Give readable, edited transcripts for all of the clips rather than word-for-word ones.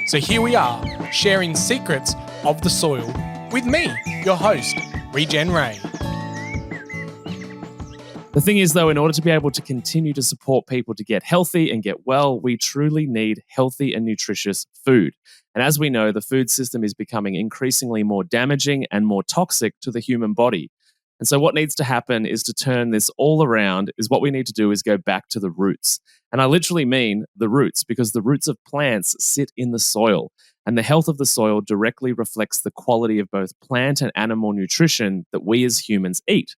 So here we are, sharing secrets of the soil with me, your host, Regen Ray. The thing is, though, in order to be able to continue to support people to get healthy and get well, we truly need healthy and nutritious food. And as we know, the food system is becoming increasingly more damaging and more toxic to the human body. And so what needs to happen is to turn this all around, is what we need to do is go back to the roots. And I literally mean the roots, because the roots of plants sit in the soil. And the health of the soil directly reflects the quality of both plant and animal nutrition that we as humans eat.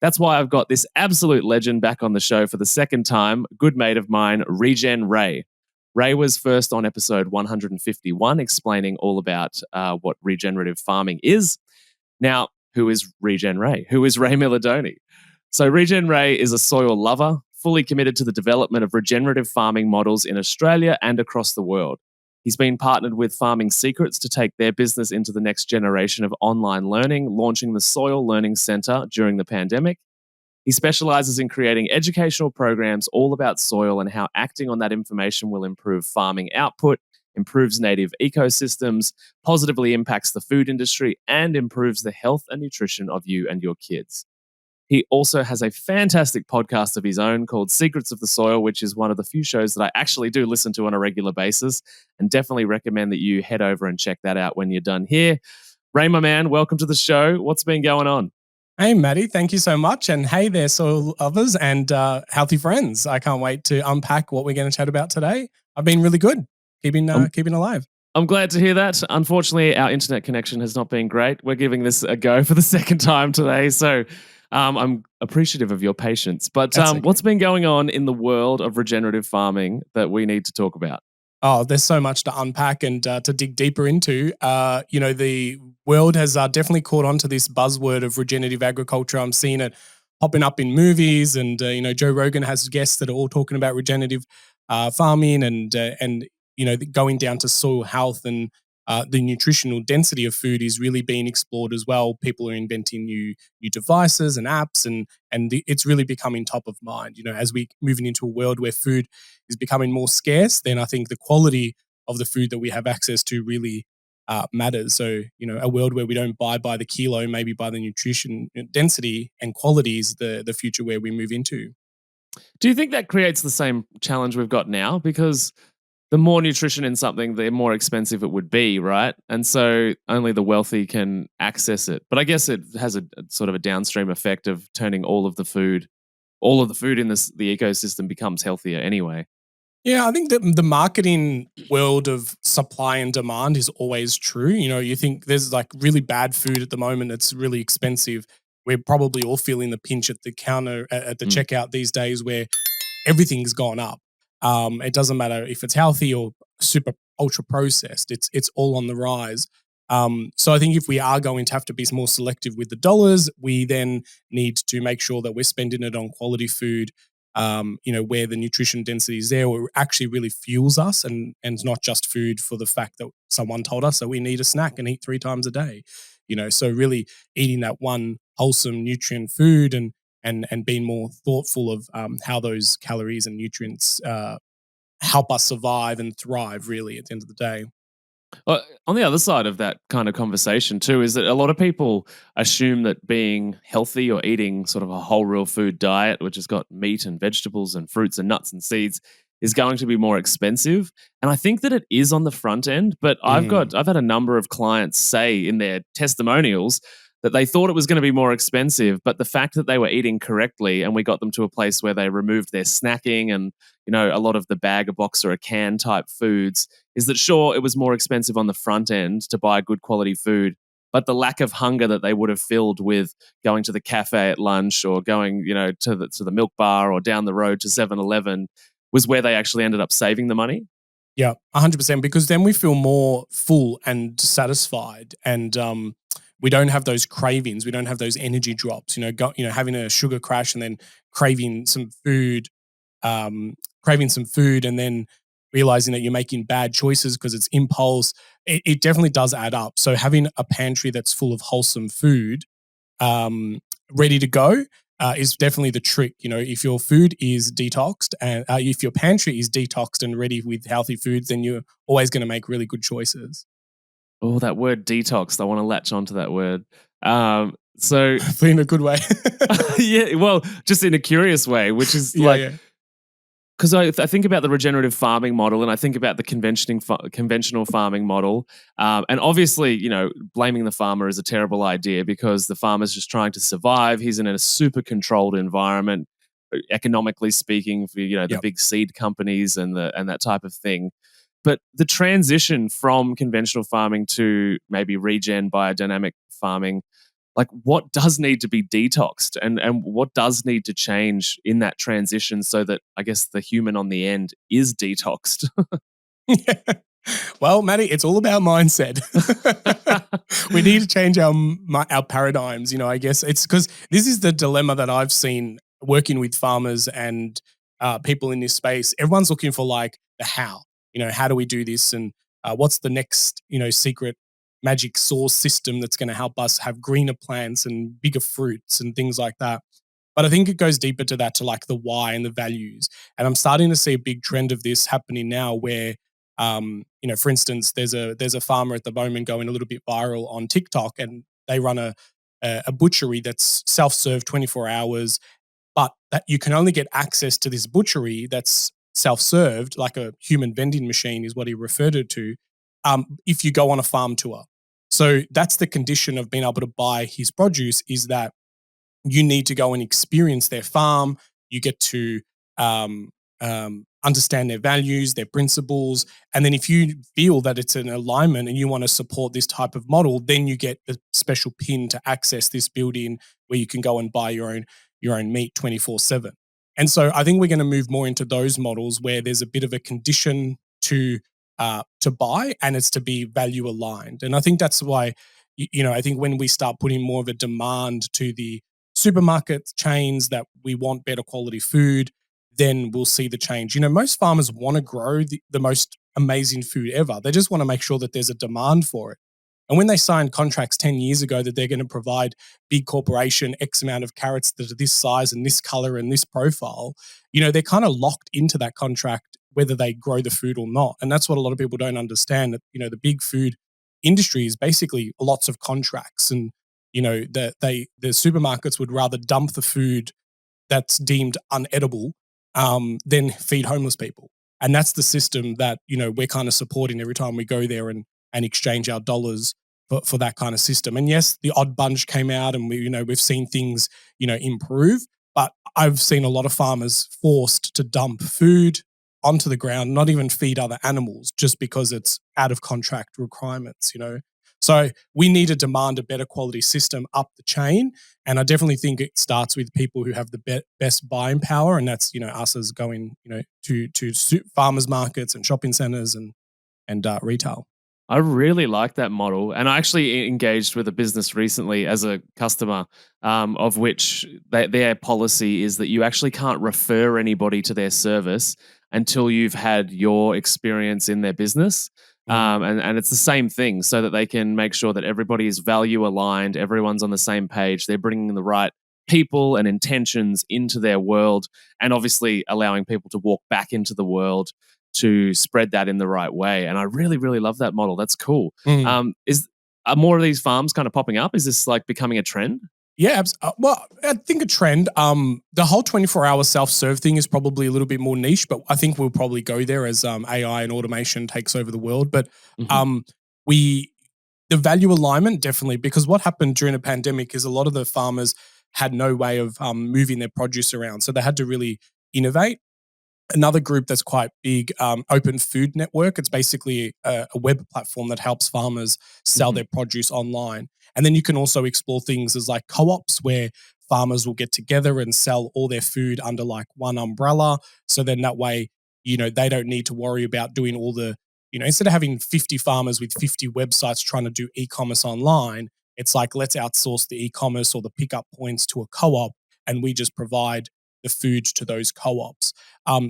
That's why I've got this absolute legend back on the show for the second time, a good mate of mine, Regen Ray. Ray was first on episode 151, explaining all about what regenerative farming is. Now, who is Regen Ray? Who is Ray Milidoni? So Regen Ray is a soil lover, fully committed to the development of regenerative farming models in Australia and across the world. He's been partnered with Farming Secrets to take their business into the next generation of online learning, launching the Soil Learning Centre during the pandemic. He specializes in creating educational programs all about soil and how acting on that information will improve farming output, improves native ecosystems, positively impacts the food industry, and improves the health and nutrition of you and your kids. He also has a fantastic podcast of his own called Secrets of the Soil, which is one of the few shows that I actually do listen to on a regular basis, and definitely recommend that you head over and check that out when you're done here. Ray, my man, welcome to the show. What's been going on? Hey, Matty, thank you so much. And hey there, soil lovers and healthy friends. I can't wait to unpack what we're going to chat about today. I've been really good, keeping alive. I'm glad to hear that. Unfortunately, our internet connection has not been great. We're giving this a go for the second time today. So I'm appreciative of your patience. But Okay. What's been going on in the world of regenerative farming that we need to talk about? Oh, there's so much to unpack and to dig deeper into. The world has definitely caught on to this buzzword of regenerative agriculture. I'm seeing it popping up in movies, and Joe Rogan has guests that are all talking about regenerative farming and going down to soil health, and the nutritional density of food is really being explored as well. People are inventing new devices and apps, and it's really becoming top of mind. As we moving into a world where food is becoming more scarce, then I think the quality of the food that we have access to really matters. So, a world where we don't buy by the kilo, maybe by the nutrition density and quality is the future where we move into. Do you think that creates the same challenge we've got now? Because the more nutrition in something, the more expensive it would be, right? And so only the wealthy can access it. But I guess it has a sort of a downstream effect of turning all of the food in the ecosystem becomes healthier anyway. Yeah, I think that the marketing world of supply and demand is always true. You think there's like really bad food at the moment that's really expensive. We're probably all feeling the pinch at the counter at the checkout these days, where everything's gone up. It doesn't matter if it's healthy or super ultra processed; it's all on the rise. So I think if we are going to have to be more selective with the dollars, we then need to make sure that we're spending it on quality food. Where the nutrition density is there, where it actually really fuels us, and it's not just food for the fact that someone told us that we need a snack and eat 3 times a day. So really eating that one wholesome nutrient food and being more thoughtful of how those calories and nutrients help us survive and thrive, really, at the end of the day. Well, on the other side of that kind of conversation too, is that a lot of people assume that being healthy or eating sort of a whole real food diet, which has got meat and vegetables and fruits and nuts and seeds, is going to be more expensive. And I think that it is on the front end, but I've had a number of clients say in their testimonials that they thought it was going to be more expensive, but the fact that they were eating correctly and we got them to a place where they removed their snacking and, a lot of the bag, a box or a can type foods, is that sure, it was more expensive on the front end to buy good quality food, but the lack of hunger that they would have filled with going to the cafe at lunch or going, to the milk bar or down the road to 7-Eleven was where they actually ended up saving the money. Yeah, 100%, because then we feel more full and satisfied, and we don't have those cravings. We don't have those energy drops. Having a sugar crash and then craving some food, and then realizing that you're making bad choices because it's impulse. It definitely does add up. So having a pantry that's full of wholesome food, ready to go, is definitely the trick. If your food is detoxed and if your pantry is detoxed and ready with healthy foods, then you're always going to make really good choices. Oh, that word detox. I want to latch onto that word. So In a good way. yeah, well, just in a curious way, which is Yeah, like, yeah. because I think about the regenerative farming model and I think about the conventional farming model. And obviously, blaming the farmer is a terrible idea because the farmer's just trying to survive. He's in a super controlled environment, economically speaking, for the Yep. big seed companies and that type of thing. But the transition from conventional farming to maybe regen biodynamic farming, like what does need to be detoxed and what does need to change in that transition so that I guess the human on the end is detoxed? Well, Matty, it's all about mindset. We need to change our paradigms. I guess it's because this is the dilemma that I've seen working with farmers and people in this space. Everyone's looking for like the how. How do we do this, and what's the next secret magic source system that's going to help us have greener plants and bigger fruits and things like that. But I think it goes deeper to that, to like the why and the values. And I'm starting to see a big trend of this happening now where for instance, there's a farmer at the moment going a little bit viral on TikTok, and they run a butchery that's self-serve 24 hours, but that you can only get access to this butchery that's self-served, like a human vending machine is what he referred it to, if you go on a farm tour. So that's the condition of being able to buy his produce, is that you need to go and experience their farm. You get to understand their values, their principles. And then if you feel that it's an alignment and you want to support this type of model, then you get the special pin to access this building where you can go and buy your own meat 24/7. And so I think we're going to move more into those models where there's a bit of a condition to buy, and it's to be value aligned. And I think that's why I think when we start putting more of a demand to the supermarket chains that we want better quality food, then we'll see the change. Most farmers want to grow the most amazing food ever. They just want to make sure that there's a demand for it. And when they signed contracts 10 years ago that they're going to provide big corporation X amount of carrots that are this size and this color and this profile, they're kind of locked into that contract whether they grow the food or not. And that's what a lot of people don't understand, that, the big food industry is basically lots of contracts, and the supermarkets would rather dump the food that's deemed unedible than feed homeless people. And that's the system that we're kind of supporting every time we go there and exchange our dollars for that kind of system. And yes, the odd bunch came out, and we've seen things improve. But I've seen a lot of farmers forced to dump food onto the ground, not even feed other animals, just because it's out of contract requirements. So we need to demand a better quality system up the chain. And I definitely think it starts with people who have the best buying power. And that's, us as going, to farmers markets and shopping centers and retail. I really like that model. And I actually engaged with a business recently as a customer, of which their policy is that you actually can't refer anybody to their service until you've had your experience in their business. And it's the same thing, so that they can make sure that everybody is value aligned, everyone's on the same page, they're bringing the right people and intentions into their world, and obviously allowing people to walk back into the world to spread that in the right way. And I really, really love that model. That's cool. Mm. Are more of these farms kind of popping up? Is this like becoming a trend? Yeah, well, I think a trend. The whole 24-hour self-serve thing is probably a little bit more niche, but I think we'll probably go there as AI and automation takes over the world. But Mhm. we the value alignment, definitely, because what happened during a pandemic is a lot of the farmers had no way of moving their produce around, so they had to really innovate. Another group that's quite big, Open Food Network. It's basically a web platform that helps farmers sell Mhm. their produce online. And then you can also explore things as like co-ops, where farmers will get together and sell all their food under like one umbrella. So then that way, they don't need to worry about doing all the, instead of having 50 farmers with 50 websites trying to do e-commerce online, it's like, let's outsource the e-commerce or the pickup points to a co-op, and we just provide the food to those co-ops.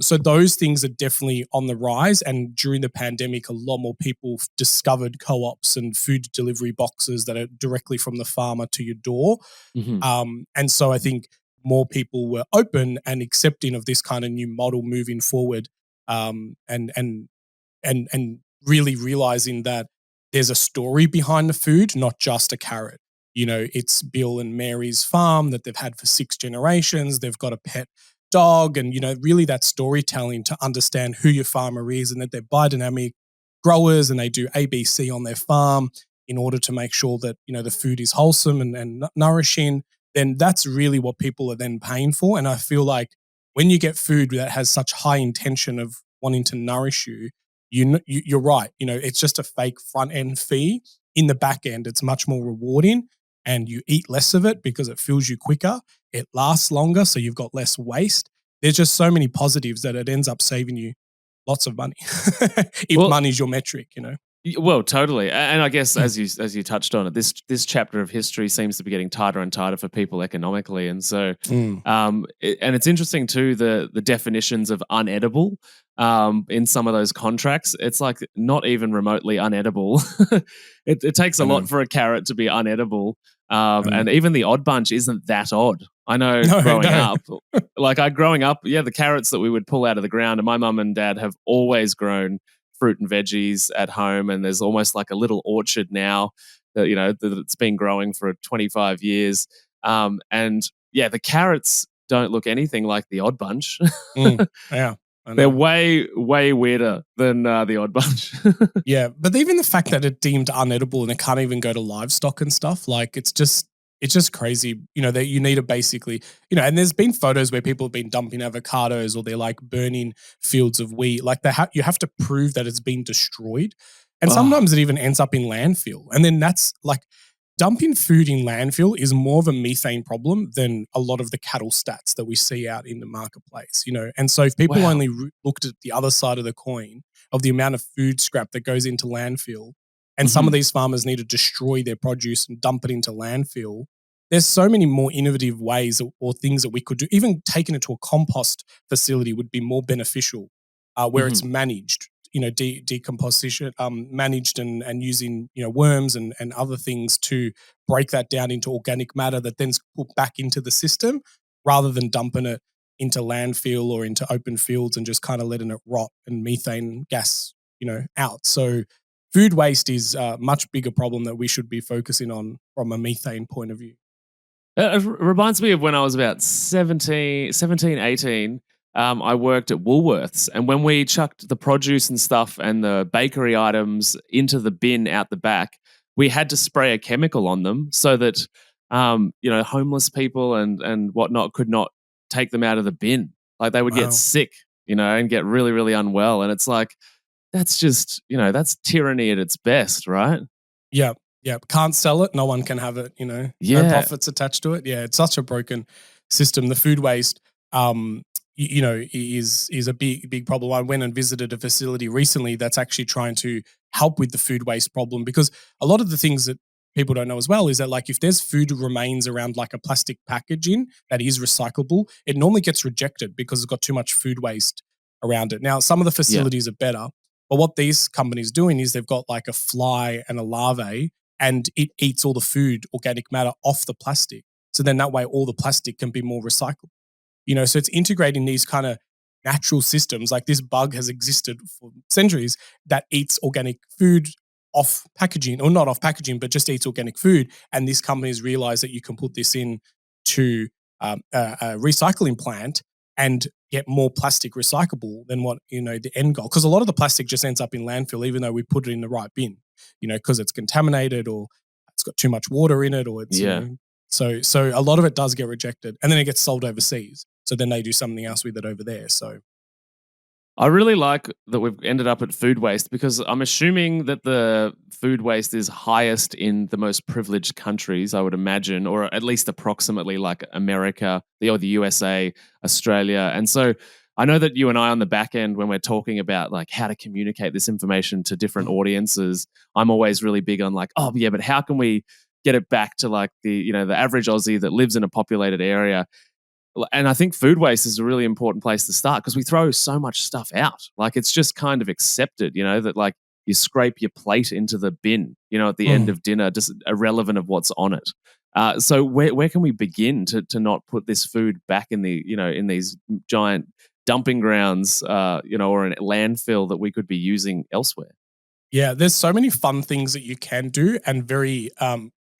So those things are definitely on the rise. And during the pandemic, a lot more people discovered co-ops and food delivery boxes that are directly from the farmer to your door. Mhm. And so I think more people were open and accepting of this kind of new model moving forward, and really realizing that there's a story behind the food, not just a carrot. It's Bill and Mary's farm that they've had for 6 generations. They've got a pet dog, and really that storytelling to understand who your farmer is and that they're biodynamic growers and they do ABC on their farm in order to make sure that the food is wholesome and nourishing. Then that's really what people are then paying for. And I feel like when you get food that has such high intention of wanting to nourish you, you're right. It's just a fake front end fee. In the back end, it's much more rewarding, and you eat less of it because it fills you quicker. It lasts longer, so you've got less waste. There's just so many positives that it ends up saving you lots of money if money's your metric. Well, totally, and I guess as you touched on it, this chapter of history seems to be getting tighter and tighter for people economically, and so and it's interesting too the definitions of unedible in some of those contracts. It's like not even remotely unedible. It takes a lot for a carrot to be unedible, and even the odd bunch isn't that odd. I know growing up, the carrots that we would pull out of the ground, and my mum and dad have always grown fruit and veggies at home, and there's almost like a little orchard now that it's been growing for 25 years. And yeah, the carrots don't look anything like the odd bunch. Yeah. They're way, way weirder than the odd bunch. Yeah, but even the fact that it's deemed unedible and it can't even go to livestock and stuff, like it's just crazy. That you need to basically, and there's been photos where people have been dumping avocados or they're like burning fields of wheat. Like you have to prove that it's been destroyed, and sometimes it even ends up in landfill. And then that's like dumping food in landfill is more of a methane problem than a lot of the cattle stats that we see out in the marketplace. And so if people only looked at the other side of the coin of the amount of food scrap that goes into landfill, and some of these farmers need to destroy their produce and dump it into landfill, there's so many more innovative ways or things that we could do. Even taking it to a compost facility would be more beneficial, where it's managed, decomposition, managed and using, worms and other things to break that down into organic matter that then's put back into the system, rather than dumping it into landfill or into open fields and just kind of letting it rot and methane gas, out. So food waste is a much bigger problem that we should be focusing on from a methane point of view. It reminds me of when I was about 17, 18. I worked at Woolworths, and when we chucked the produce and stuff and the bakery items into the bin out the back, we had to spray a chemical on them so that homeless people and whatnot could not take them out of the bin. Like they would get sick, and get really, really unwell. And it's like, that's just, that's tyranny at its best, right? Yeah. Yeah. Can't sell it. No one can have it, No profits attached to it. Yeah. It's such a broken system. The food waste, is a big problem. I went and visited a facility recently that's actually trying to help with the food waste problem, because a lot of the things that people don't know as well is that, like, if there's food remains around like a plastic packaging that is recyclable, it normally gets rejected because it's got too much food waste around it. Now, some of the facilities are better, but what these companies doing is they've got like a fly and a larvae, and it eats all the food, organic matter off the plastic. So then that way all the plastic can be more recycled. So it's integrating these kind of natural systems. Like this bug has existed for centuries that eats organic food off packaging, or not off packaging, but just eats organic food. And these companies realize that you can put this in to a recycling plant and get more plastic recyclable than what, the end goal. Because a lot of the plastic just ends up in landfill, even though we put it in the right bin, because it's contaminated or it's got too much water in it, or it's, so a lot of it does get rejected, and then it gets sold overseas. So then they do something else with it over there. So I really like that we've ended up at food waste, because I'm assuming that the food waste is highest in the most privileged countries, I would imagine, or at least approximately, like America, the USA, Australia. And so I know that you and I on the back end, when we're talking about like how to communicate this information to different audiences, I'm always really big on like, oh yeah, but how can we get it back to like the average Aussie that lives in a populated area? And I think food waste is a really important place to start, because we throw so much stuff out. Like it's just kind of accepted, that like you scrape your plate into the bin, at the end of dinner, just irrelevant of what's on it. So where can we begin to not put this food back in the in these giant dumping grounds, or a landfill that we could be using elsewhere? Yeah, there's so many fun things that you can do and very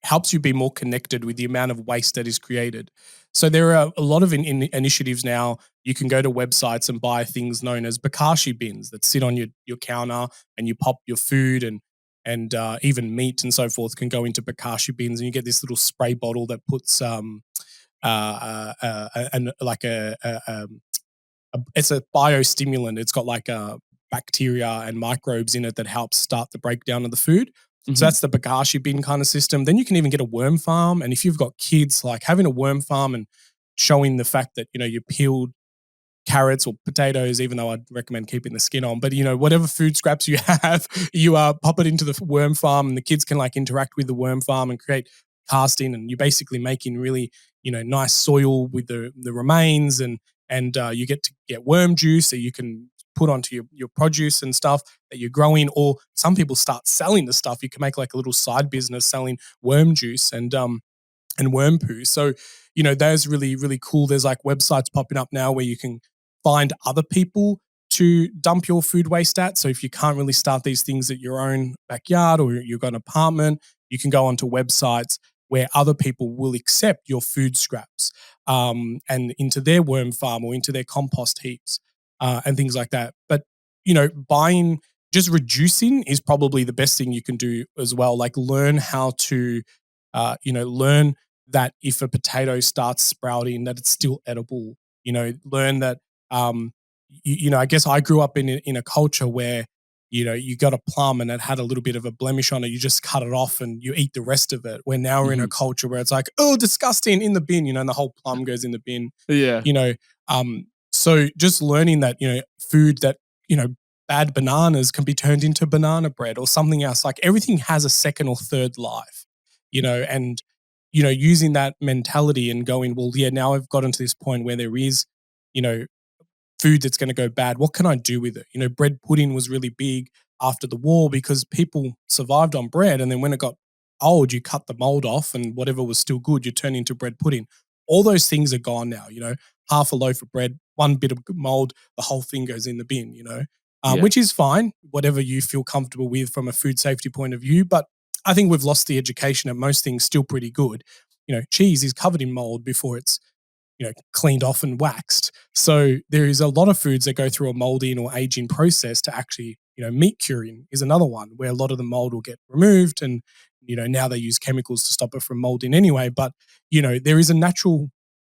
helps you be more connected with the amount of waste that is created. So there are a lot of initiatives now. You can go to websites and buy things known as bokashi bins that sit on your counter, and you pop your food and even meat and so forth can go into bokashi bins, and you get this little spray bottle that puts and like it's a biostimulant. It's got like bacteria and microbes in it that helps start the breakdown of the food. So Hmm. that's the Bagashi bin kind of system. Then you can even get a worm farm. And if you've got kids, like having a worm farm and showing the fact that, you peeled carrots or potatoes, even though I'd recommend keeping the skin on. But whatever food scraps you have, you pop it into the worm farm, and the kids can like interact with the worm farm and create casting, and you're basically making really nice soil with the remains, and you get to get worm juice that you can put onto your produce and stuff that you're growing. Or some people start selling the stuff. You can make like a little side business selling worm juice and worm poo. So, that's really, really cool. There's like websites popping up now where you can find other people to dump your food waste at. So if you can't really start these things at your own backyard, or you've got an apartment, you can go onto websites where other people will accept your food scraps and into their worm farm or into their compost heaps and things like that. But, buying, just reducing is probably the best thing you can do as well. Like learn how to, learn that if a potato starts sprouting, that it's still edible. Learn that. I guess I grew up in a culture where you got a plum and it had a little bit of a blemish on it. You just cut it off and you eat the rest of it. Where now we're in a Hmm. culture where it's like, oh, disgusting, in the bin. And the whole plum goes in the bin. Yeah. You know, so just learning that food that bad bananas can be turned into banana bread or something else. Like everything has a second or third life. And using that mentality and going, well, yeah, now I've gotten to this point where there is, you know, food that's going to go bad. What can I do with it? Bread pudding was really big after the war because people survived on bread. And then when it got old, you cut the mold off and whatever was still good, you turn into bread pudding. All those things are gone now, half a loaf of bread, one bit of mold, the whole thing goes in the bin, Yeah. which is fine, whatever you feel comfortable with from a food safety point of view. But I think we've lost the education at most things still pretty good. Cheese is covered in mold before it's cleaned off and waxed. So there is a lot of foods that go through a molding or aging process to actually, meat curing is another one where a lot of the mold will get removed. And, now they use chemicals to stop it from molding anyway. But, there is a natural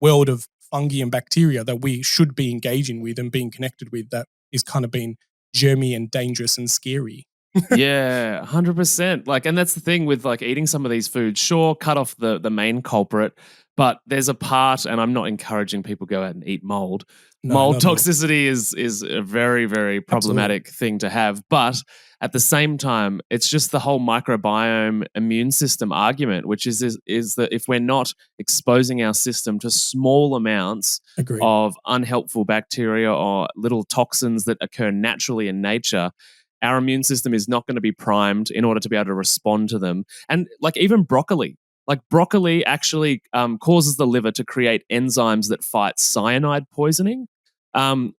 world of fungi and bacteria that we should be engaging with and being connected with that is kind of being germy and dangerous and scary. Yeah, 100%. Like, and that's the thing with like eating some of these foods. Sure, cut off the main culprit, but there's a part, and I'm not encouraging people go out and eat mold. No, Mold not at all. toxicity is a very, very Absolutely. problematic thing to have. But at the same time, it's just the whole microbiome immune system argument, which is that if we're not exposing our system to small amounts Agreed. of unhelpful bacteria or little toxins that occur naturally in nature, our immune system is not going to be primed in order to be able to respond to them. And like even broccoli, like broccoli actually causes the liver to create enzymes that fight cyanide poisoning. Um,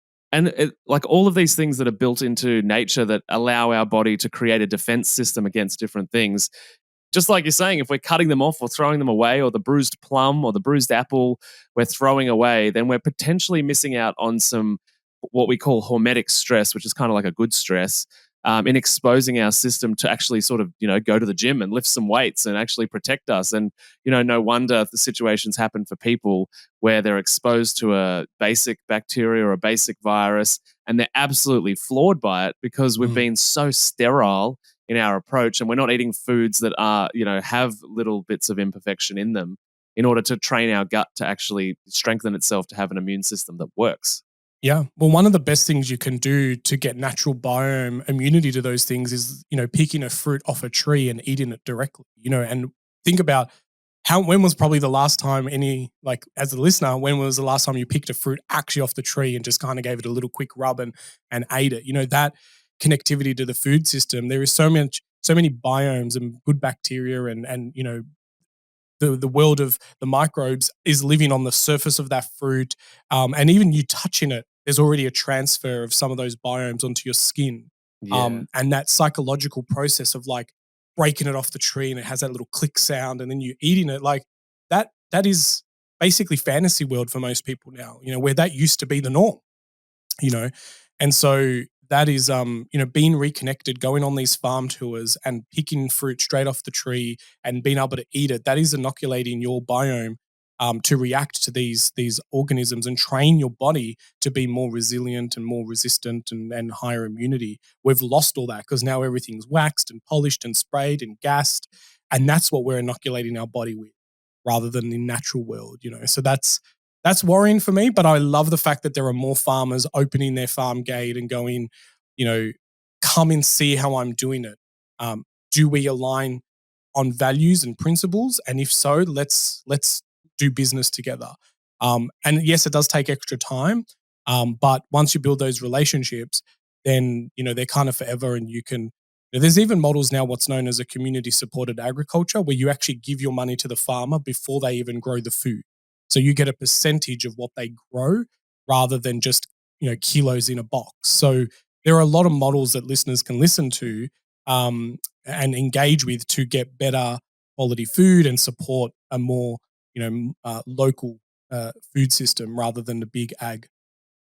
like all of these things that are built into nature that allow our body to create a defense system against different things. Just like you're saying, if we're cutting them off or throwing them away, or the bruised plum or the bruised apple we're throwing away, then we're potentially missing out on some what we call hormetic stress, which is kind of like a good stress, in exposing our system to actually sort of, go to the gym and lift some weights and actually protect us. And, no wonder the situations happen for people where they're exposed to a basic bacteria or a basic virus and they're absolutely floored by it because we've Mm. been so sterile in our approach and we're not eating foods that are, have little bits of imperfection in them in order to train our gut to actually strengthen itself to have an immune system that works. Yeah. Well, one of the best things you can do to get natural biome immunity to those things is, picking a fruit off a tree and eating it directly, and think about when was probably the last time like as a listener, when was the last time you picked a fruit actually off the tree and just kind of gave it a little quick rub and ate it? That connectivity to the food system. There is so many biomes and good bacteria and the world of the microbes is living on the surface of that fruit. And even you touching it, there's already a transfer of some of those biomes onto your skin. Yeah. And that psychological process of like breaking it off the tree and it has that little click sound and then you eating it, like that is basically fantasy world for most people now, where that used to be the norm, you know. And so that is being reconnected, going on these farm tours and picking fruit straight off the tree and being able to eat it. That is inoculating your biome to react to these organisms and train your body to be more resilient and more resistant and higher immunity. We've lost all that because now everything's waxed and polished and sprayed and gassed, and that's what we're inoculating our body with rather than the natural world. So that's worrying for me, but I love the fact that there are more farmers opening their farm gate and going, come and see how I'm doing it. Do we align on values and principles? And if so, let's do business together. And yes, it does take extra time, but once you build those relationships, then they're kind of forever, and you can. There's even models now, what's known as a community supported agriculture, where you actually give your money to the farmer before they even grow the food. So you get a percentage of what they grow rather than just kilos in a box. So there are a lot of models that listeners can listen to and engage with to get better quality food and support a more local food system rather than the big ag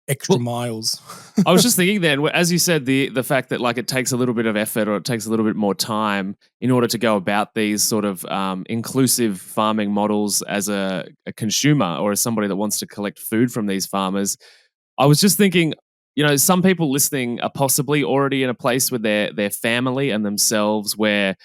extra miles. I was just thinking then, as you said, the fact that like it takes a little bit of effort or it takes a little bit more time in order to go about these sort of inclusive farming models as a consumer or as somebody that wants to collect food from these farmers. I was just thinking, some people listening are possibly already in a place with their family and themselves where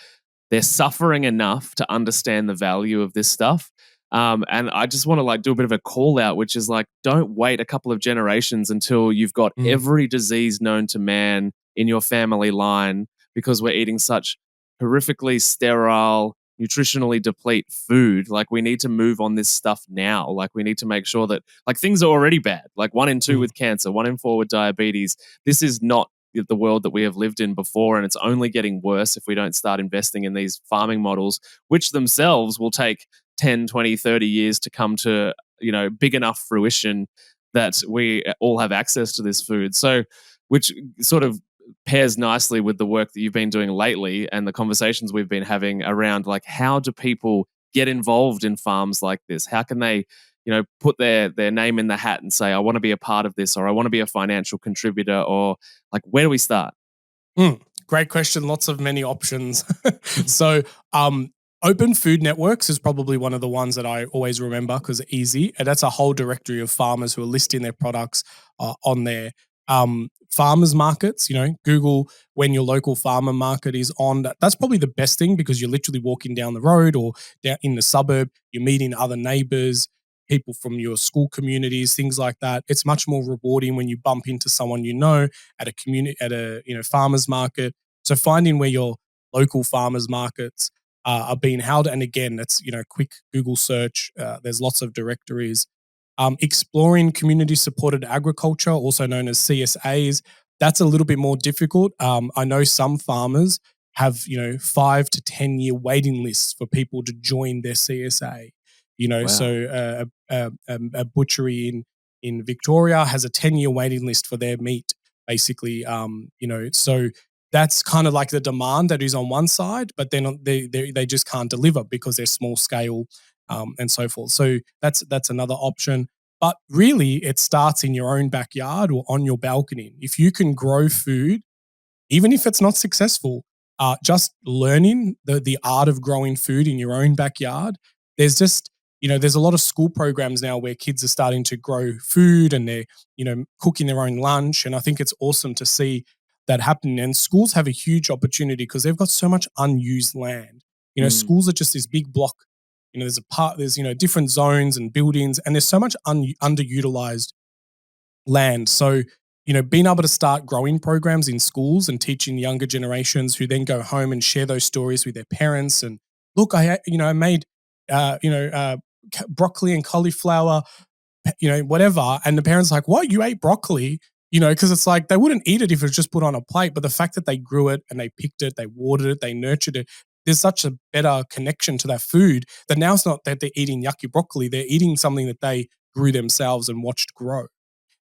they're suffering enough to understand the value of this stuff. And I just want to like do a bit of a call out, which is like, don't wait a couple of generations until you've got every disease known to man in your family line because we're eating such horrifically sterile, nutritionally deplete food. Like we need to move on this stuff now. Like we need to make sure that like things are already bad. Like 1 in 2 with cancer, 1 in 4 with diabetes. This is not the world that we have lived in before, and it's only getting worse if we don't start investing in these farming models, which themselves will take 10, 20, 30 years to come to, big enough fruition that we all have access to this food. So, which sort of pairs nicely with the work that you've been doing lately and the conversations we've been having around like, how do people get involved in farms like this? How can they, put their name in the hat and say, I want to be a part of this, or I want to be a financial contributor, or like, where do we start? Great question. Lots of many options. So, Open Food Networks is probably one of the ones that I always remember because it's easy. And that's a whole directory of farmers who are listing their products on there. Farmers markets, Google when your local farmer market is on. That's probably the best thing because you're literally walking down the road or down in the suburb. You're meeting other neighbors, people from your school communities, things like that. It's much more rewarding when you bump into someone at a community, at a farmers market. So finding where your local farmers markets are being held, and again, that's quick Google search. There's lots of directories. Exploring community supported agriculture, also known as CSAs. That's a little bit more difficult. I know some farmers have 5 to 10 year waiting lists for people to join their CSA. Wow. So a butchery in Victoria has a 10-year waiting list for their meat, basically. So that's kind of like the demand that is on one side, but then they just can't deliver because they're small scale and so forth. So that's another option. But really, it starts in your own backyard or on your balcony. If you can grow food, even if it's not successful, just learning the art of growing food in your own backyard. There's just there's a lot of school programs now where kids are starting to grow food and they're cooking their own lunch, and I think it's awesome to see that happening. And schools have a huge opportunity because they've got so much unused land. Schools are just this big block. There's different zones and buildings, and there's so much underutilized land. So, being able to start growing programs in schools and teaching younger generations who then go home and share those stories with their parents. And look, I made, broccoli and cauliflower, whatever. And the parents are like, what? You ate broccoli? Because it's like they wouldn't eat it if it was just put on a plate. But the fact that they grew it and they picked it, they watered it, they nurtured it, there's such a better connection to that food that now it's not that they're eating yucky broccoli, they're eating something that they grew themselves and watched grow.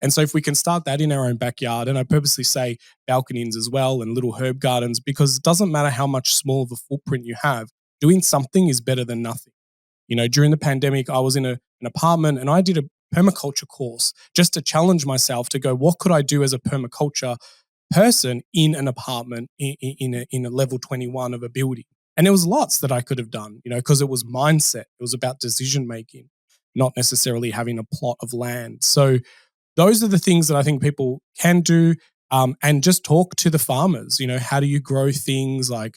And so if we can start that in our own backyard, and I purposely say balconies as well and little herb gardens, because it doesn't matter how much small of a footprint you have, doing something is better than nothing. During the pandemic, I was in an apartment and I did a permaculture course just to challenge myself to go, what could I do as a permaculture person in an apartment in a level 21 of a building? And there was lots that I could have done, because it was mindset. It was about decision making, not necessarily having a plot of land. So those are the things that I think people can do, and just talk to the farmers. How do you grow things like,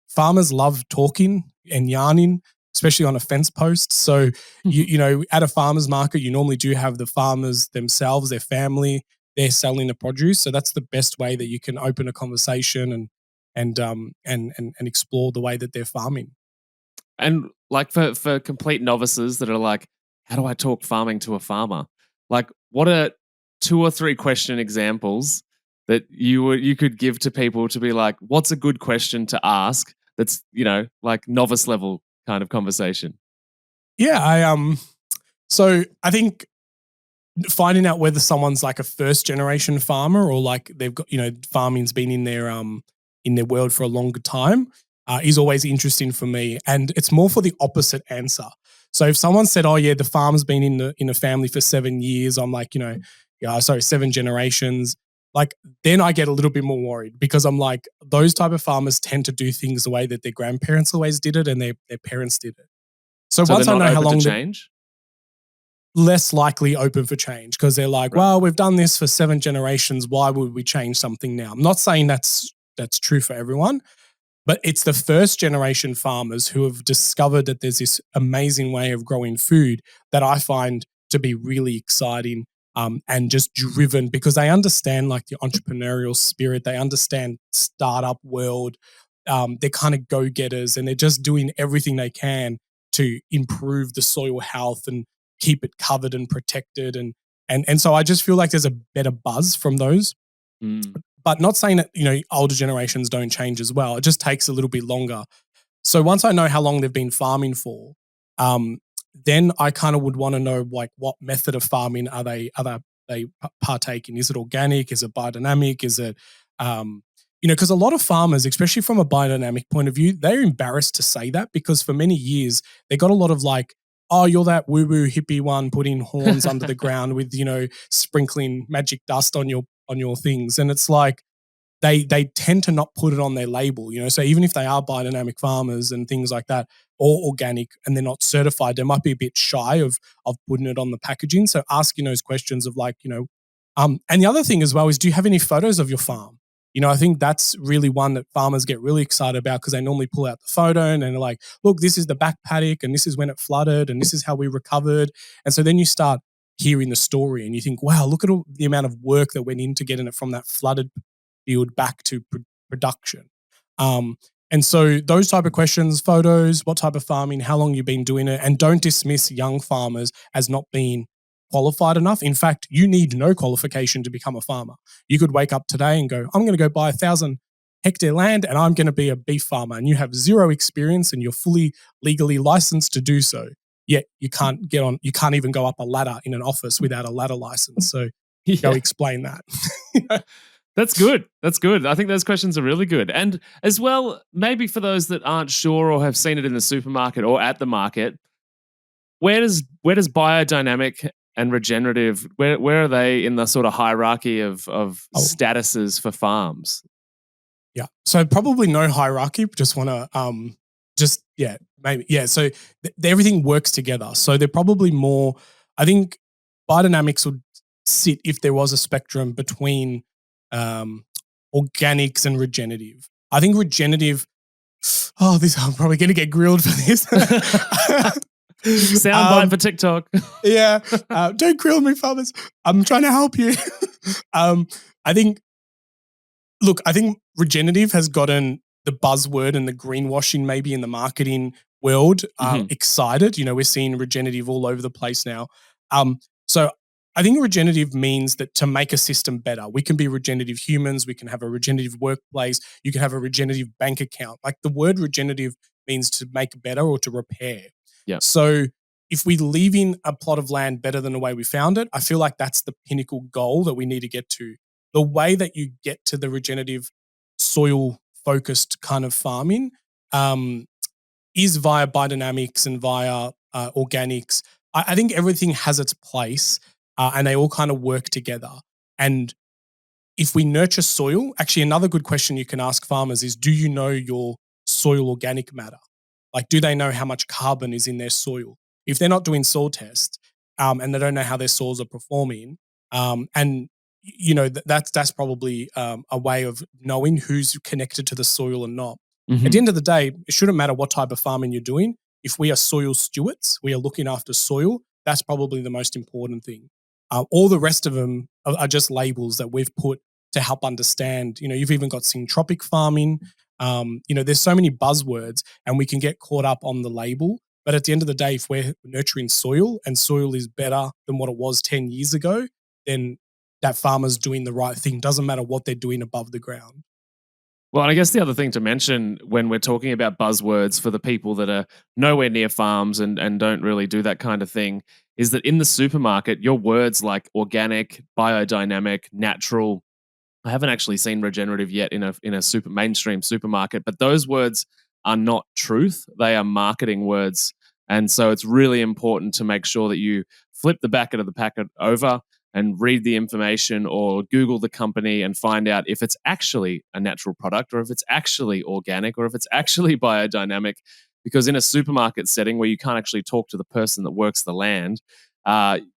farmers love talking and yarning, especially on a fence post. So, at a farmer's market, you normally do have the farmers themselves, their family, they're selling the produce. So that's the best way that you can open a conversation and explore the way that they're farming. And like for complete novices that are like, how do I talk farming to a farmer? Like, what are 2 or 3 question examples that you could give to people to be like, what's a good question to ask that's, like novice level kind of conversation? Yeah, so I think finding out whether someone's like a first generation farmer or like they've got, farming's been in their world for a longer time, is always interesting for me. And it's more for the opposite answer. So if someone said, oh yeah, the farm's been in a family for 7 years, I'm like, 7 generations. Like, then I get a little bit more worried because I'm like, those type of farmers tend to do things the way that their grandparents always did it and their parents did it. So once I know how long, change, less likely open for change because they're like, well, we've done this for 7 generations. Why would we change something now? I'm not saying that's true for everyone, but it's the first generation farmers who have discovered that there's this amazing way of growing food that I find to be really exciting, and just driven because they understand like the entrepreneurial spirit. They understand startup world. They're kind of go-getters and they're just doing everything they can to improve the soil health and keep it covered and protected. And so I just feel like there's a better buzz from those. But not saying that, older generations don't change as well. It just takes a little bit longer. So once I know how long they've been farming for, then I kind of would want to know like what method of farming are they partaking? Is it organic? Is it biodynamic? Is it, because a lot of farmers, especially from a biodynamic point of view, they're embarrassed to say that because for many years they got a lot of like, oh, you're that woo-woo hippie one putting horns under the ground with, sprinkling magic dust on your things. And it's like they tend to not put it on their label, So even if they are biodynamic farmers and things like that, or organic, and they're not certified, they might be a bit shy of putting it on the packaging. So asking those questions of like, and the other thing as well is, do you have any photos of your farm? I think that's really one that farmers get really excited about because they normally pull out the photo and they're like, look, this is the back paddock and this is when it flooded and this is how we recovered. And so then you start hearing the story and you think, wow, look at all the amount of work that went into getting it from that flooded field back to production. And so those type of questions, photos, what type of farming, how long you've been doing it, and don't dismiss young farmers as not being qualified enough. In fact, you need no qualification to become a farmer. You could wake up today and go, I'm going to go buy 1,000 hectare land and I'm going to be a beef farmer, and you have zero experience and you're fully legally licensed to do so. Yet you can't even go up a ladder in an office without a ladder license. So go explain that. That's good. That's good. I think those questions are really good. And as well, maybe for those that aren't sure or have seen it in the supermarket or at the market, where does biodynamic and regenerative, where are they in the sort of hierarchy of statuses for farms? Yeah. So probably no hierarchy. Just want to maybe. Yeah. So everything works together. So they're probably more, I think biodynamics would sit if there was a spectrum between organics and regenerative. I think regenerative, I'm probably going to get grilled for this. Soundbite for TikTok. Yeah. Don't grill me, farmers. I'm trying to help you. I think regenerative has gotten the buzzword and the greenwashing maybe in the marketing world excited. We're seeing regenerative all over the place now. So I think regenerative means that to make a system better, we can be regenerative humans, we can have a regenerative workplace, you can have a regenerative bank account. Like the word regenerative means to make better or to repair. Yeah. So if we leave in a plot of land better than the way we found it, I feel like that's the pinnacle goal that we need to get to. The way that you get to the regenerative soil focused kind of farming is via biodynamics and via organics. I think everything has its place and they all kind of work together. And if we nurture soil, actually, another good question you can ask farmers is, do you know your soil organic matter? Like, do they know how much carbon is in their soil? If they're not doing soil tests and they don't know how their soils are performing, and that's probably a way of knowing who's connected to the soil or not. At the end of the day, it shouldn't matter what type of farming you're doing. If we are soil stewards, we are looking after soil. That's probably the most important thing. All the rest of them are just labels that we've put to help understand. You've even got syntropic farming. There's so many buzzwords and we can get caught up on the label. But at the end of the day, if we're nurturing soil and soil is better than what it was 10 years ago, then that farmer's doing the right thing. Doesn't matter what they're doing above the ground. Well, I guess the other thing to mention when we're talking about buzzwords for the people that are nowhere near farms and don't really do that kind of thing is that in the supermarket, your words like organic, biodynamic, natural, I haven't actually seen regenerative yet in a super mainstream supermarket, but those words are not truth. They are marketing words. And so it's really important to make sure that you flip the back of the packet over and read the information or Google the company and find out if it's actually a natural product or if it's actually organic or if it's actually biodynamic. Because in a supermarket setting where you can't actually talk to the person that works the land,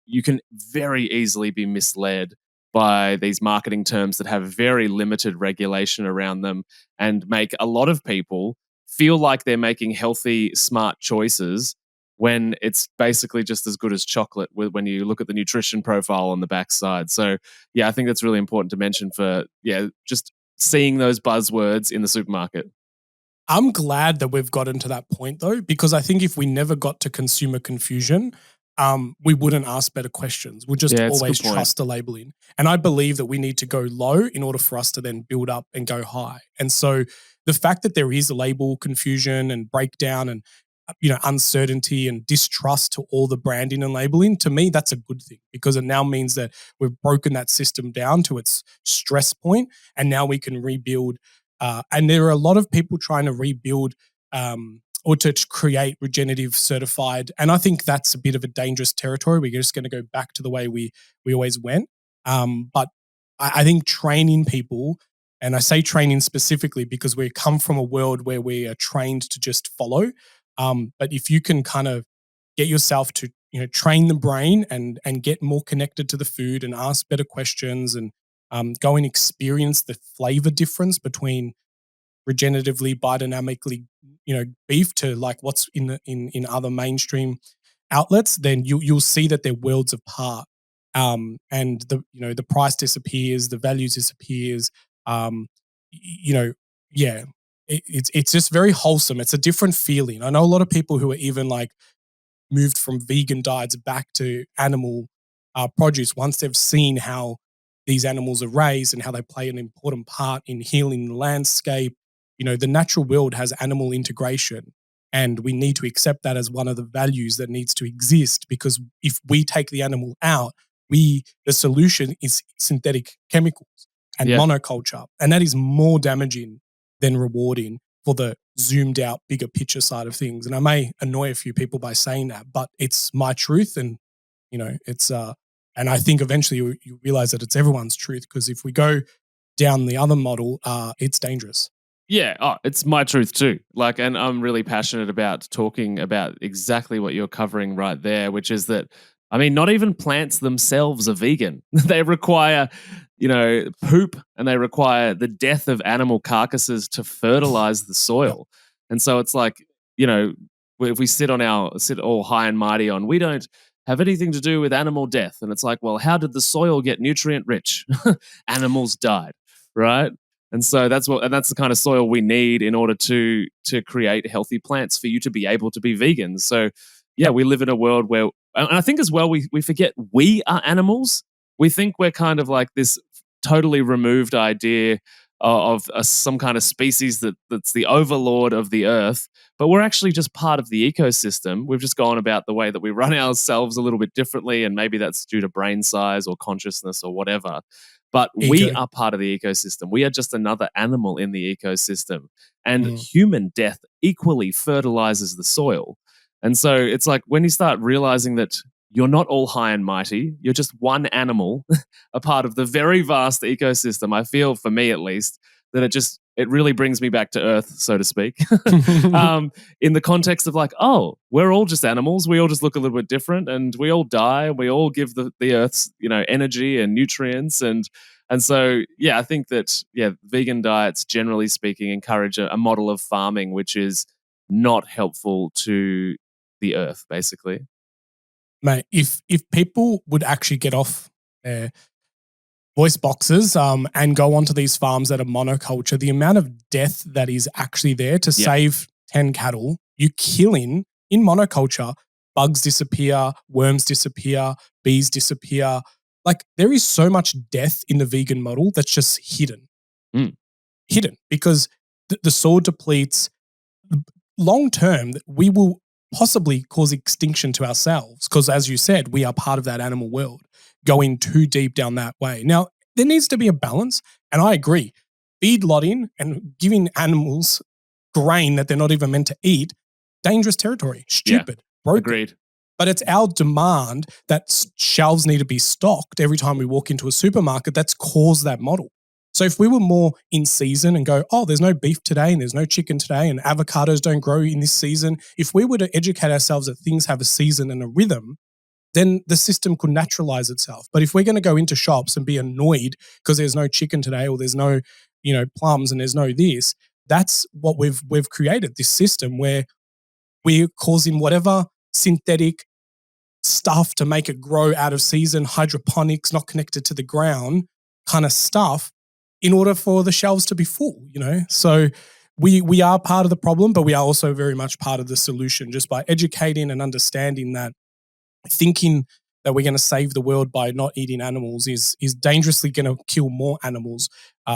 you can very easily be misled by these marketing terms that have very limited regulation around them and make a lot of people feel like they're making healthy, smart choices when it's basically just as good as chocolate when you look at the nutrition profile on the backside. So, yeah, I think that's really important to mention for, just seeing those buzzwords in the supermarket. I'm glad that we've gotten to that point though, because I think if we never got to consumer confusion, we wouldn't ask better questions. We'll just always trust the labeling. And I believe that we need to go low in order for us to then build up and go high. And so the fact that there is label confusion and breakdown and uncertainty and distrust to all the branding and labeling, to me, that's a good thing because it now means that we've broken that system down to its stress point and now we can rebuild. And there are a lot of people trying to rebuild or to create regenerative certified. And I think that's a bit of a dangerous territory. We're just going to go back to the way we always went. But I think training people, and I say training specifically because we come from a world where we are trained to just follow. But if you can kind of get yourself to train the brain and get more connected to the food and ask better questions and go and experience the flavor difference between regeneratively, biodynamically, beef to like what's in other mainstream outlets, then you'll see that they're worlds apart. And the price disappears, the values disappears. It's just very wholesome. It's a different feeling. I know a lot of people who are even like moved from vegan diets back to animal produce once they've seen how these animals are raised and how they play an important part in healing the landscape. The natural world has animal integration, and we need to accept that as one of the values that needs to exist, because if we take the animal out, the solution is synthetic chemicals and monoculture, and that is more damaging than rewarding for the zoomed out bigger picture side of things. And I may annoy a few people by saying that, but it's my truth, and it's and I think eventually you realize that it's everyone's truth, because if we go down the other model, it's dangerous. Yeah, it's my truth too. And I'm really passionate about talking about exactly what you're covering right there, which is that, I mean, not even plants themselves are vegan. They require, poop, and they require the death of animal carcasses to fertilize the soil. And so it's like, if we sit all high and mighty on, we don't have anything to do with animal death. And it's like, well, how did the soil get nutrient rich? Animals died, right? And so that's the kind of soil we need in order to create healthy plants for you to be able to be vegan. So, we live in a world where And I think as well, we forget we are animals. We think we're kind of like this totally removed idea of some kind of species that's the overlord of the earth, but we're actually just part of the ecosystem. We've just gone about the way that we run ourselves a little bit differently, and maybe that's due to brain size or consciousness or whatever. But we Ego. are part of the ecosystem. We are just another animal in the ecosystem. And Mm. human death equally fertilizes the soil. And so it's like when you start realizing that you're not all high and mighty, you're just one animal, a part of the very vast ecosystem. I feel, for me at least, that it really brings me back to earth, so to speak. In the context of like, oh, we're all just animals. We all just look a little bit different, and we all die, and we all give the earth's, energy and nutrients. And so, yeah, I think that, vegan diets, generally speaking, encourage a model of farming which is not helpful to the earth, basically. Mate, if people would actually get off their voice boxes and go onto these farms that are monoculture, the amount of death that is actually there to save 10 cattle, you're killing in monoculture, bugs disappear, worms disappear, bees disappear. Like, there is so much death in the vegan model that's just hidden. Hidden because the soil depletes. Long term, we will possibly cause extinction to ourselves because, as you said, we are part of that animal world, going too deep down that way. Now, there needs to be a balance, and I agree. Feedlotting and giving animals grain that they're not even meant to eat, dangerous territory, stupid, broken. Agreed. But it's our demand that shelves need to be stocked every time we walk into a supermarket that's caused that model. So if we were more in season and go, oh, there's no beef today and there's no chicken today and avocados don't grow in this season, if we were to educate ourselves that things have a season and a rhythm, then the system could naturalize itself. But if we're going to go into shops and be annoyed because there's no chicken today or there's no, plums and there's no this, that's what we've created, this system where we're causing whatever synthetic stuff to make it grow out of season, hydroponics, not connected to the ground kind of stuff, in order for the shelves to be full, So we are part of the problem, but we are also very much part of the solution, just by educating and understanding that thinking that we're going to save the world by not eating animals is dangerously going to kill more animals,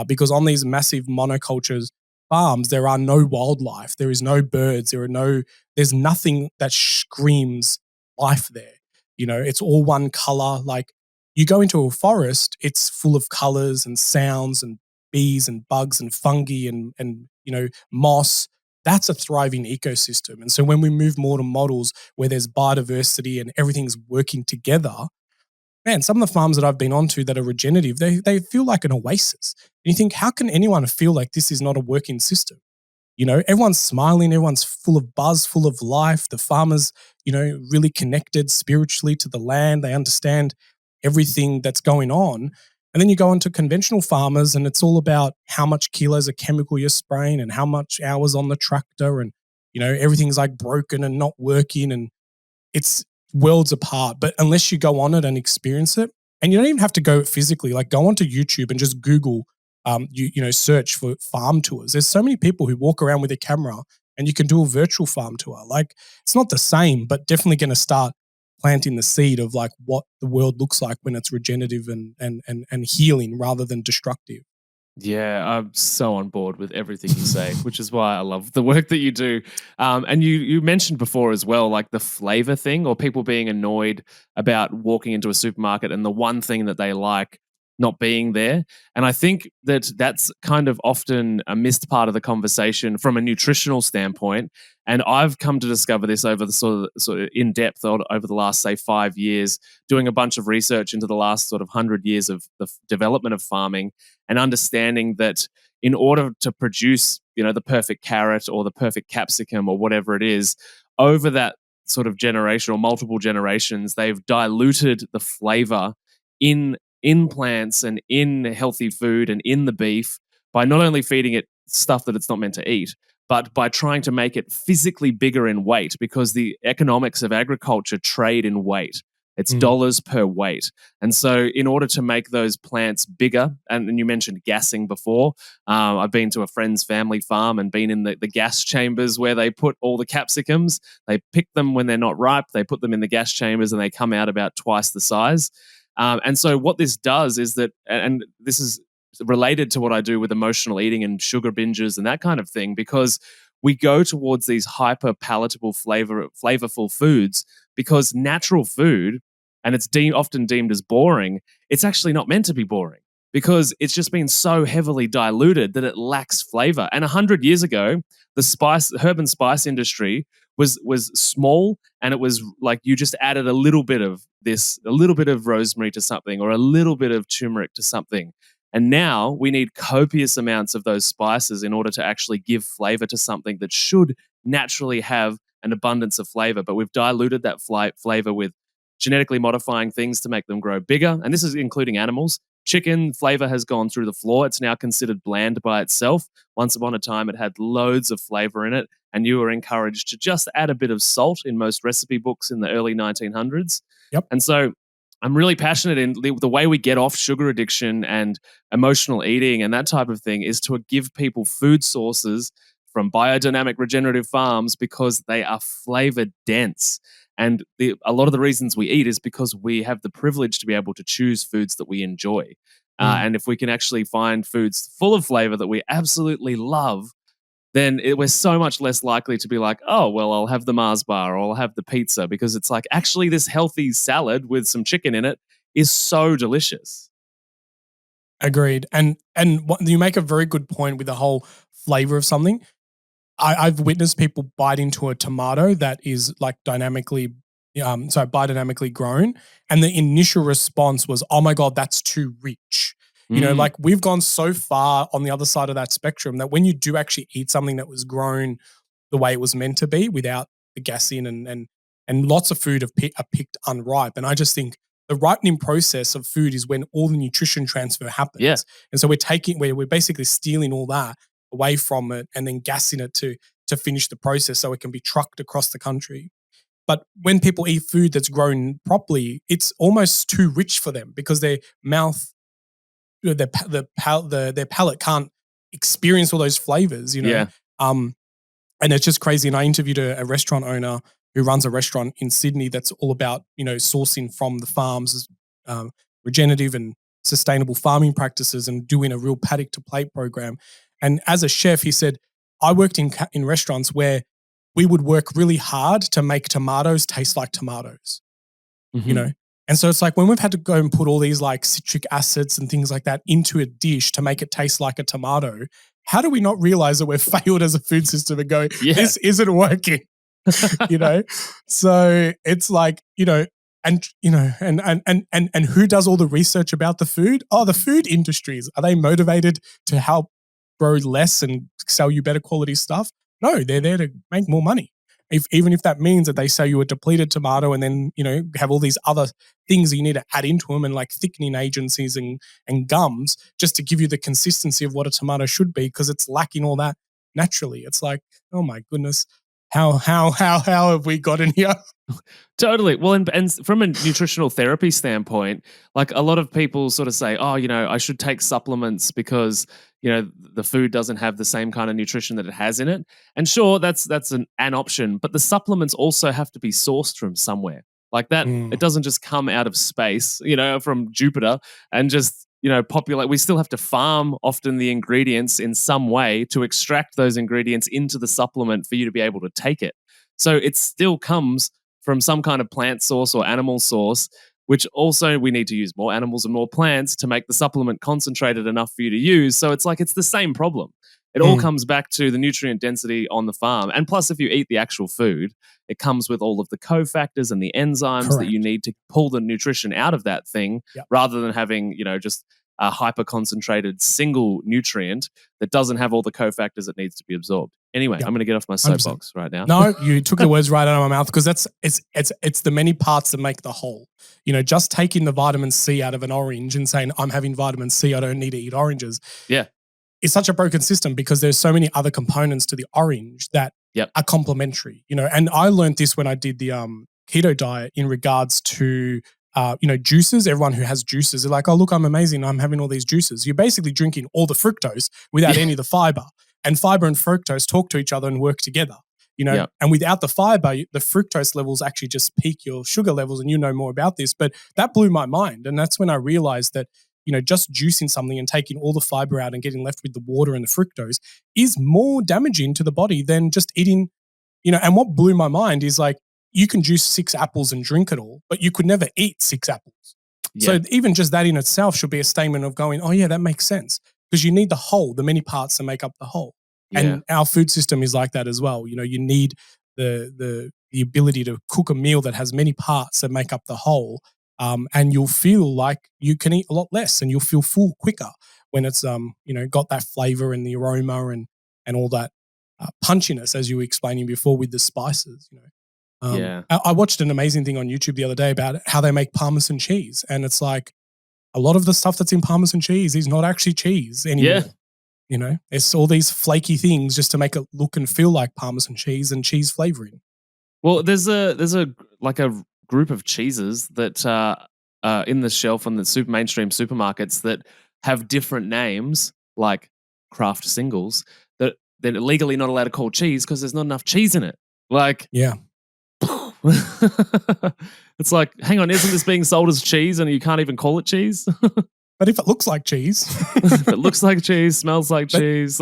because on these massive monocultures farms, there are no wildlife, there is no birds, there's nothing that screams life there. It's all one color. Like, you go into a forest, it's full of colors and sounds and bees and bugs and fungi and moss. That's a thriving ecosystem. And so when we move more to models where there's biodiversity and everything's working together, man, some of the farms that I've been onto that are regenerative, they feel like an oasis. And you think, how can anyone feel like this is not a working system? Everyone's smiling, everyone's full of buzz, full of life. The farmers, really connected spiritually to the land. They understand everything that's going on. And then you go into conventional farmers and it's all about how much kilos of chemical you're spraying and how much hours on the tractor, and, everything's like broken and not working, and it's worlds apart. But unless you go on it and experience it, and you don't even have to go physically, like go onto YouTube and just Google, search for farm tours. There's so many people who walk around with a camera and you can do a virtual farm tour. Like, it's not the same, but definitely going to start planting the seed of like what the world looks like when it's regenerative and healing rather than destructive. Yeah, I'm so on board with everything you say, which is why I love the work that you do. And you mentioned before as well, like the flavor thing, or people being annoyed about walking into a supermarket and the one thing that they like not being there. And I think that that's kind of often a missed part of the conversation from a nutritional standpoint. And I've come to discover this over the sort of in depth over the last, say, 5 years, doing a bunch of research into the last sort of 100 years of the development of farming, and understanding that in order to produce, the perfect carrot or the perfect capsicum or whatever it is, over that sort of generation or multiple generations, they've diluted the flavor in plants and in healthy food and in the beef by not only feeding it stuff that it's not meant to eat, but by trying to make it physically bigger in weight, because the economics of agriculture trade in weight. It's dollars per weight. And so in order to make those plants bigger, and you mentioned gassing before, I've been to a friend's family farm and been in the gas chambers where they put all the capsicums. They pick them when they're not ripe. They put them in the gas chambers and they come out about twice the size. And so what this does is that, and this is related to what I do with emotional eating and sugar binges and that kind of thing, because we go towards these hyper palatable flavorful foods because natural food, and it's often deemed as boring, it's actually not meant to be boring because it's just been so heavily diluted that it lacks flavor. And 100 years ago, the herb and spice industry was small, and it was like you just added a little bit of this, a little bit of rosemary to something, or a little bit of turmeric to something. And now we need copious amounts of those spices in order to actually give flavor to something that should naturally have an abundance of flavor. But we've diluted that flavor with genetically modifying things to make them grow bigger. And this is including animals. Chicken flavor has gone through the floor. It's now considered bland by itself. Once upon a time, it had loads of flavor in it, and you were encouraged to just add a bit of salt in most recipe books in the early 1900s. Yep. And so I'm really passionate in the way we get off sugar addiction and emotional eating and that type of thing is to give people food sources from biodynamic regenerative farms because they are flavor dense. And a lot of the reasons we eat is because we have the privilege to be able to choose foods that we enjoy. And if we can actually find foods full of flavor that we absolutely love, then we're so much less likely to be like, oh, well, I'll have the Mars bar or I'll have the pizza, because it's like, actually, this healthy salad with some chicken in it is so delicious. Agreed. And you make a very good point with the whole flavor of something. I've witnessed people bite into a tomato that is like biodynamically grown, and the initial response was, "Oh my god, that's too rich." You know, like we've gone so far on the other side of that spectrum that when you do actually eat something that was grown the way it was meant to be, without the gassing and lots of food are picked unripe, and I just think the ripening process of food is when all the nutrition transfer happens. Yeah. And so we're basically stealing all that away from it and then gassing it to finish the process so it can be trucked across the country. But when people eat food that's grown properly, it's almost too rich for them because their mouth, their palate can't experience all those flavors, you know. Yeah. And it's just crazy. And I interviewed a restaurant owner who runs a restaurant in Sydney that's all about, you know, sourcing from the farms, regenerative and sustainable farming practices, and doing a real paddock to plate program. And as a chef, he said, I worked in restaurants where we would work really hard to make tomatoes taste like tomatoes, you know? And so it's like when we've had to go and put all these like citric acids and things like that into a dish to make it taste like a tomato, how do we not realize that we've failed as a food system and go, this isn't working, you know? So it's like, you know, and who does all the research about the food? Oh, the food industries. Are they motivated to help grow less and sell you better quality stuff? No, they're there to make more money. Even if that means that they sell you a depleted tomato and then, you know, have all these other things that you need to add into them, and like thickening agencies and gums, just to give you the consistency of what a tomato should be, because it's lacking all that naturally. It's like, oh my goodness, how have we gotten here? Totally. Well, and from a nutritional therapy standpoint, like a lot of people sort of say, oh, you know, I should take supplements because, you know, the food doesn't have the same kind of nutrition that it has in it. And sure, that's an option, but the supplements also have to be sourced from somewhere. Like that, it doesn't just come out of space, you know, from Jupiter and just, you know, populate. We still have to farm often the ingredients in some way to extract those ingredients into the supplement for you to be able to take it. So it still comes from some kind of plant source or animal source, which also we need to use more animals and more plants to make the supplement concentrated enough for you to use. So it's like it's the same problem. It all comes back to the nutrient density on the farm. And plus, if you eat the actual food, it comes with all of the cofactors and the enzymes that you need to pull the nutrition out of that thing, rather than having, you know, just a hyper concentrated single nutrient that doesn't have all the cofactors it needs to be absorbed. Anyway, I'm going to get off my soapbox right now. No, you took the words right out of my mouth, because it's the many parts that make the whole. You know, just taking the vitamin C out of an orange and saying I'm having vitamin C, I don't need to eat oranges. Yeah. It's such a broken system because there's so many other components to the orange that are complementary, you know. And I learned this when I did the keto diet in regards to juices. Everyone who has juices, they're like, oh, look, I'm amazing. I'm having all these juices. You're basically drinking all the fructose without any of the fiber. And fiber and fructose talk to each other and work together. And without the fiber, the fructose levels actually just peak your sugar levels, and you know more about this. But that blew my mind. And that's when I realized that, just juicing something and taking all the fiber out and getting left with the water and the fructose is more damaging to the body than just eating, and what blew my mind is like, you can juice 6 apples and drink it all, but you could never eat 6 apples. So even just that in itself should be a statement of going, oh yeah, that makes sense. Because you need the whole, the many parts to make up the whole. And our food system is like that as well. You need the ability to cook a meal that has many parts that make up the whole. And you'll feel like you can eat a lot less and you'll feel full quicker when it's, got that flavor and the aroma and all that punchiness, as you were explaining before with the spices, I watched an amazing thing on YouTube the other day about how they make Parmesan cheese. And it's like a lot of the stuff that's in Parmesan cheese is not actually cheese anymore. It's all these flaky things just to make it look and feel like Parmesan cheese and cheese flavoring. Well, there's a group of cheeses that are in the shelf on the mainstream supermarkets that have different names, like Kraft Singles, that they're legally not allowed to call cheese because there's not enough cheese in it. Like, yeah. It's like, hang on, isn't this being sold as cheese and you can't even call it cheese? But if it looks like cheese, if it looks like cheese, smells like cheese,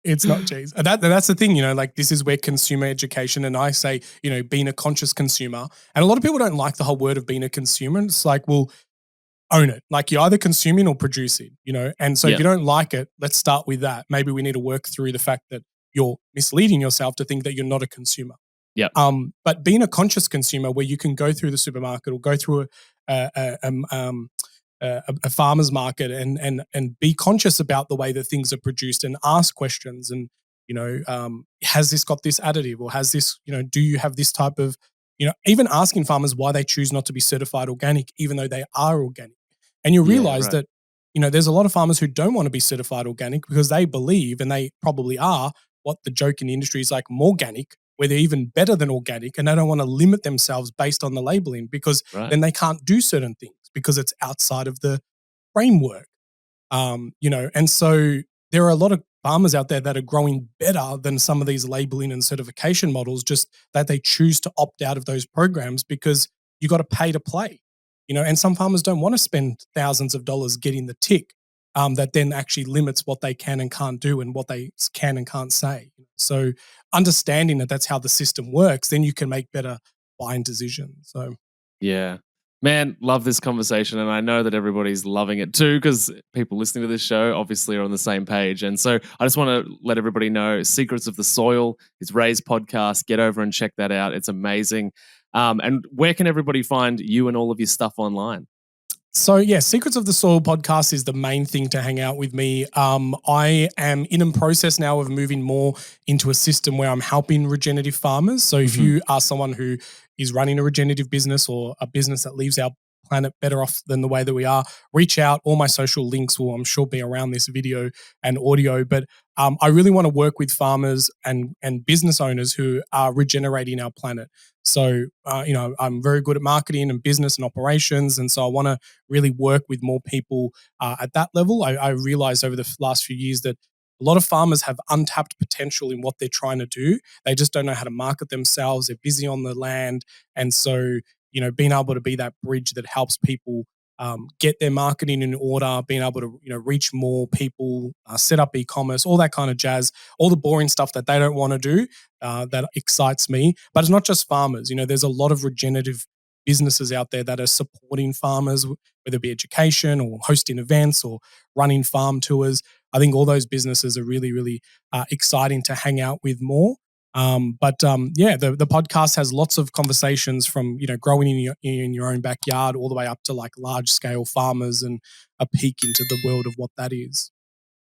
it's not cheese. And that's the thing, like this is where consumer education, and I say, being a conscious consumer, and a lot of people don't like the whole word of being a consumer. And it's like, well, own it. Like you're either consuming or producing, and so if you don't like it, let's start with that. Maybe we need to work through the fact that you're misleading yourself to think that you're not a consumer. Yeah. But being a conscious consumer where you can go through the supermarket or go through a farmer's market and be conscious about the way that things are produced and ask questions and, has this got this additive or has this, do you have this type of, even asking farmers why they choose not to be certified organic, even though they are organic. And you realize that, there's a lot of farmers who don't want to be certified organic because they believe, and they probably are, what the joke in the industry is like organic, where they're even better than organic, and they don't want to limit themselves based on the labeling because then they can't do certain things because it's outside of the framework. And so there are a lot of farmers out there that are growing better than some of these labeling and certification models, just that they choose to opt out of those programs because you got to pay to play, and some farmers don't want to spend thousands of dollars getting the tick that then actually limits what they can and can't do and what they can and can't say. So understanding that that's how the system works, then you can make better buying decisions. So yeah. Man, love this conversation, and I know that everybody's loving it too because people listening to this show obviously are on the same page. And so I just want to let everybody know Secrets of the Soil is Ray's podcast. Get over and check that out. It's amazing. And where can everybody find you and all of your stuff online? So yeah, Secrets of the Soil podcast is the main thing to hang out with me. I am in a process now of moving more into a system where I'm helping regenerative farmers. So if you are someone who is running a regenerative business or a business that leaves our planet better off than the way that we are, reach out. All my social links will, I'm sure, be around this video and audio. But I really want to work with farmers and business owners who are regenerating our planet. So, I'm very good at marketing and business and operations. And so I want to really work with more people at that level. I realized over the last few years that a lot of farmers have untapped potential in what they're trying to do. They just don't know how to market themselves. They're busy on the land. And so, being able to be that bridge that helps people get their marketing in order, being able to, reach more people, set up e-commerce, all that kind of jazz, all the boring stuff that they don't want to do, that excites me. But it's not just farmers. There's a lot of regenerative businesses out there that are supporting farmers, whether it be education or hosting events or running farm tours. I think all those businesses are really, really exciting to hang out with more. The podcast has lots of conversations from, growing in your own backyard all the way up to like large scale farmers and a peek into the world of what that is.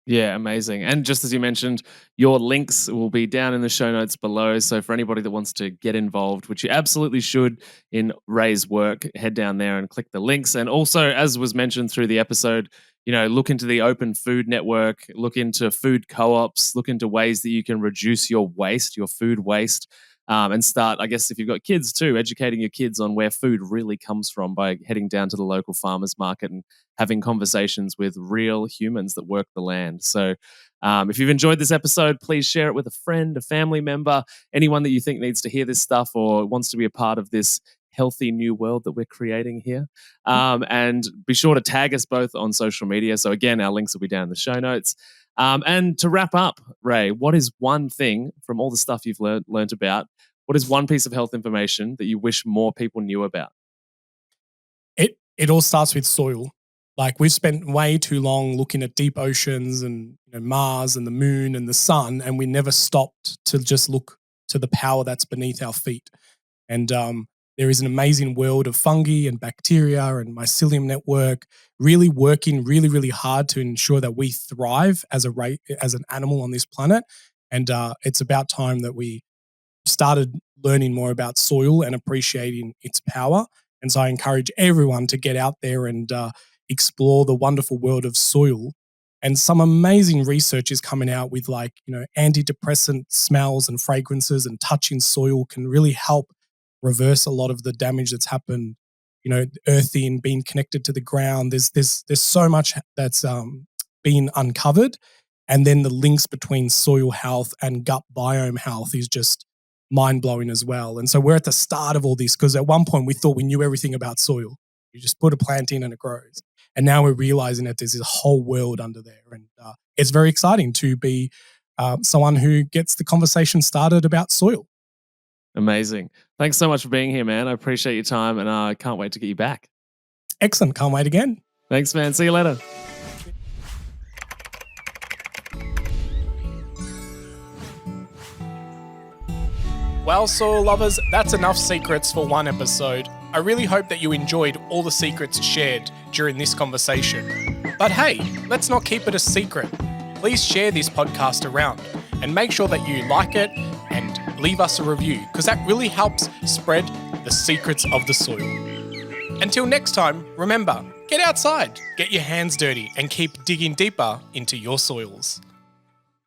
Yeah, amazing. And just as you mentioned, your links will be down in the show notes below. So for anybody that wants to get involved, which you absolutely should in Ray's work, head down there and click the links. And also, as was mentioned through the episode, look into the Open Food Network, look into food co-ops, look into ways that you can reduce your waste, your food waste. and start, I guess, if you've got kids too, educating your kids on where food really comes from by heading down to the local farmers market and having conversations with real humans that work the land. So if you've enjoyed this episode, please share it with a friend, a family member, anyone that you think needs to hear this stuff or wants to be a part of this healthy new world that we're creating here. And be sure to tag us both on social media. So again, our links will be down in the show notes. And to wrap up, Ray, what is one thing from all the stuff you've learned about, what is one piece of health information that you wish more people knew about? It all starts with soil. Like, we've spent way too long looking at deep oceans and Mars and the moon and the sun, and we never stopped to just look to the power that's beneath our feet. And there is an amazing world of fungi and bacteria and mycelium network really working really, really hard to ensure that we thrive as an animal on this planet. And it's about time that we started learning more about soil and appreciating its power. And so I encourage everyone to get out there and explore the wonderful world of soil. And some amazing research is coming out with antidepressant smells and fragrances, and touching soil can really help reverse a lot of the damage that's happened. Earthing, being connected to the ground. There's so much that's being uncovered. And then the links between soil health and gut biome health is just mind-blowing as well. And so we're at the start of all this, because at one point we thought we knew everything about soil. You just put a plant in and it grows. And now we're realizing that there's this whole world under there. And it's very exciting to be someone who gets the conversation started about soil. Amazing. Thanks so much for being here, man. I appreciate your time, and I can't wait to get you back. Excellent. Can't wait again. Thanks, man. See you later. Well, soil lovers, that's enough secrets for one episode. I really hope that you enjoyed all the secrets shared during this conversation. But hey, let's not keep it a secret. Please share this podcast around and make sure that you like it and leave us a review, because that really helps spread the secrets of the soil. Until next time, remember, get outside, get your hands dirty, and keep digging deeper into your soils.